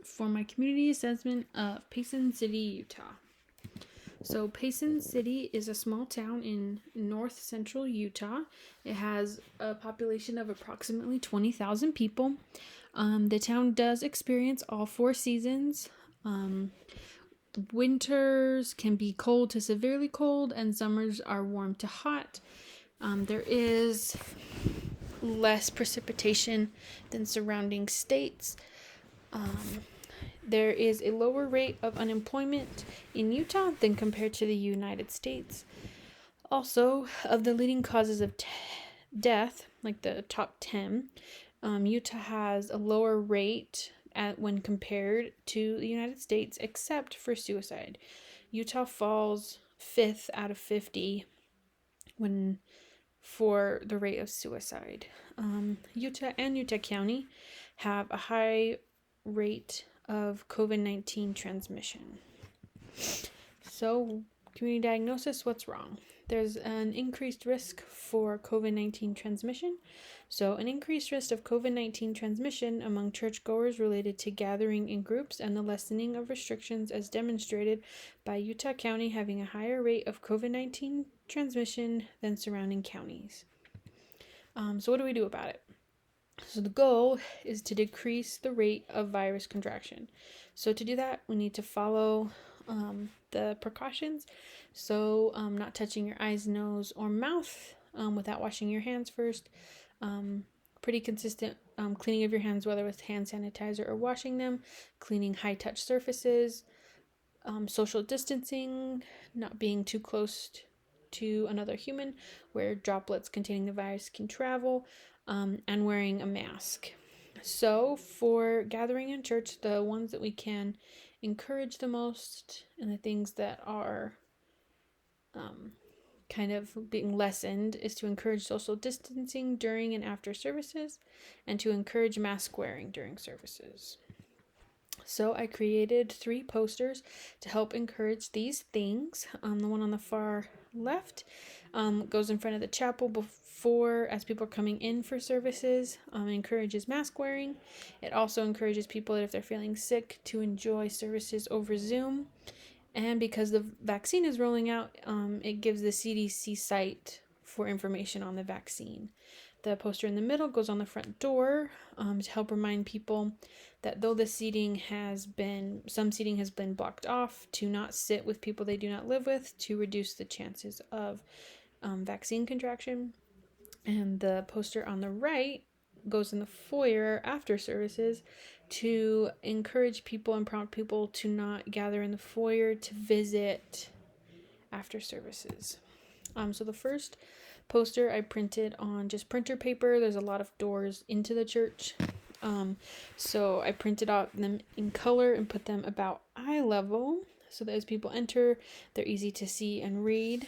for my community assessment of Payson City, Utah. So Payson City is a small town in north central Utah. It has a population of approximately 20,000 people. The town does experience all 4 seasons. Winters can be cold to severely cold, and summers are warm to hot. There is less precipitation than surrounding states. There is a lower rate of unemployment in Utah than compared to the United States. Also, of the leading causes of death, like the top 10, Utah has a lower rate when compared to the United States, except for suicide. Utah falls 5th out of 50 for the rate of suicide. Utah and Utah County have a high rate of COVID-19 transmission. So, community diagnosis, what's wrong? There's an increased risk for COVID-19 transmission. So, an increased risk of COVID-19 transmission among churchgoers related to gathering in groups and the lessening of restrictions as demonstrated by Utah County having a higher rate of COVID-19 transmission than surrounding counties. So, what do we do about it? So the goal is to decrease the rate of virus contraction. So to do that, we need to follow the precautions. So not touching your eyes, nose, or mouth without washing your hands first. Pretty consistent cleaning of your hands, whether with hand sanitizer or washing them. Cleaning high-touch surfaces. Social distancing, not being too close to another human where droplets containing the virus can travel. And wearing a mask. So for gathering in church, the ones that we can encourage the most and the things that are kind of being lessened is to encourage social distancing during and after services and to encourage mask wearing during services. So I created 3 posters to help encourage these things. The one on the far left goes in front of the chapel before, as people are coming in for services. Encourages mask wearing. It also encourages people that if they're feeling sick to enjoy services over Zoom. And because the vaccine is rolling out, it gives the CDC site for information on the vaccine. The poster in the middle goes on the front door to help remind people that though some seating has been blocked off, to not sit with people they do not live with to reduce the chances of vaccine contraction. And the poster on the right goes in the foyer after services to encourage people and prompt people to not gather in the foyer to visit after services. So the first poster I printed on just printer paper. There's a lot of doors into the church. So I printed out them in color and put them about eye level so that as people enter, they're easy to see and read.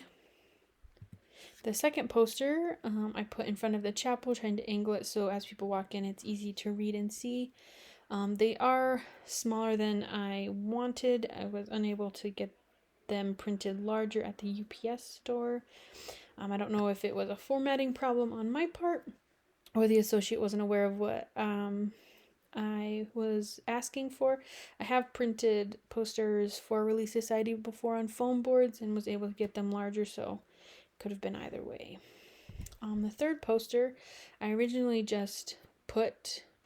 The second poster I put in front of the chapel, trying to angle it so as people walk in, it's easy to read and see. They are smaller than I wanted. I was unable to get them printed larger at the UPS store. I don't know if it was a formatting problem on my part or the associate wasn't aware of what I was asking for. I have printed posters for Relief Society before on foam boards and was able to get them larger, so it could have been either way. The third poster, I originally just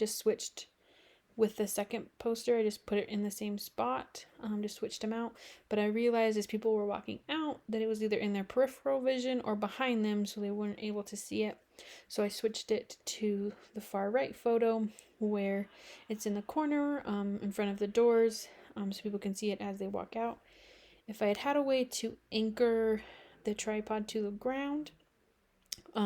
switched with the second poster. I just put it in the same spot, just switched them out. But I realized as people were walking out that it was either in their peripheral vision or behind them, so they weren't able to see it. So I switched it to the far right photo where it's in the corner in front of the doors, so people can see it as they walk out. If I had had a way to anchor the tripod to the ground,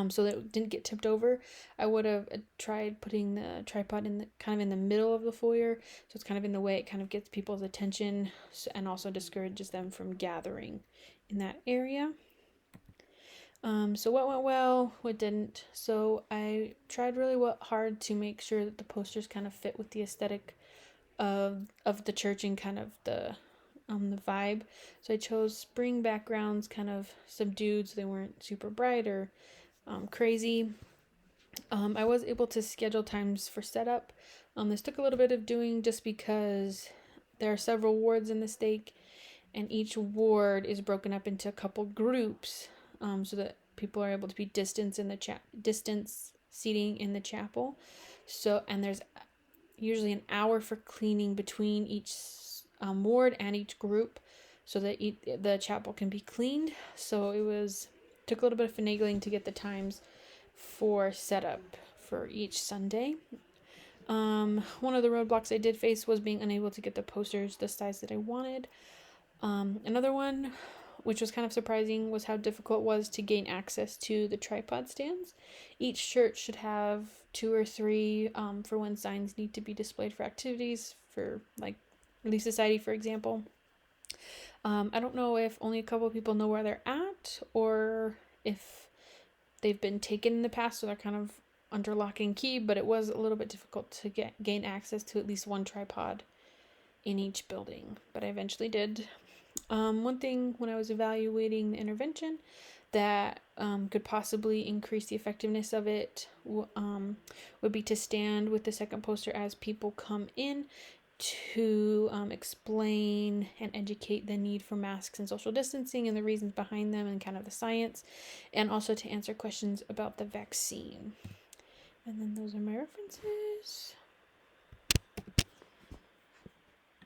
so that it didn't get tipped over, I would have tried putting the tripod in the middle of the foyer, so it's kind of in the way. It kind of gets people's attention and also discourages them from gathering in that area. So what went well, what didn't. So I tried really hard to make sure that the posters kind of fit with the aesthetic of the church and kind of the vibe. So I chose spring backgrounds, kind of subdued, so they weren't super bright or crazy. I was able to schedule times for setup This took a little bit of doing just because there are several wards in the stake, and each ward is broken up into a couple groups, so that people are able to be distance seating in the chapel. So, and there's usually an hour for cleaning between each ward and each group, so that the chapel can be cleaned. So took a little bit of finagling to get the times for setup for each Sunday. One of the roadblocks I did face was being unable to get the posters the size that I wanted. Another one, which was kind of surprising, was how difficult it was to gain access to the tripod stands. Each church should have 2 or 3 for when signs need to be displayed for activities, for like Relief Society, for example. I don't know if only a couple of people know where they're at, or if they've been taken in the past, so they're kind of under lock and key, but it was a little bit difficult to gain access to at least one tripod in each building, but I eventually did. One thing when I was evaluating the intervention that could possibly increase the effectiveness of it would be to stand with the second poster as people come in to explain and educate the need for masks and social distancing and the reasons behind them and kind of the science, and also to answer questions about the vaccine. And then those are my references.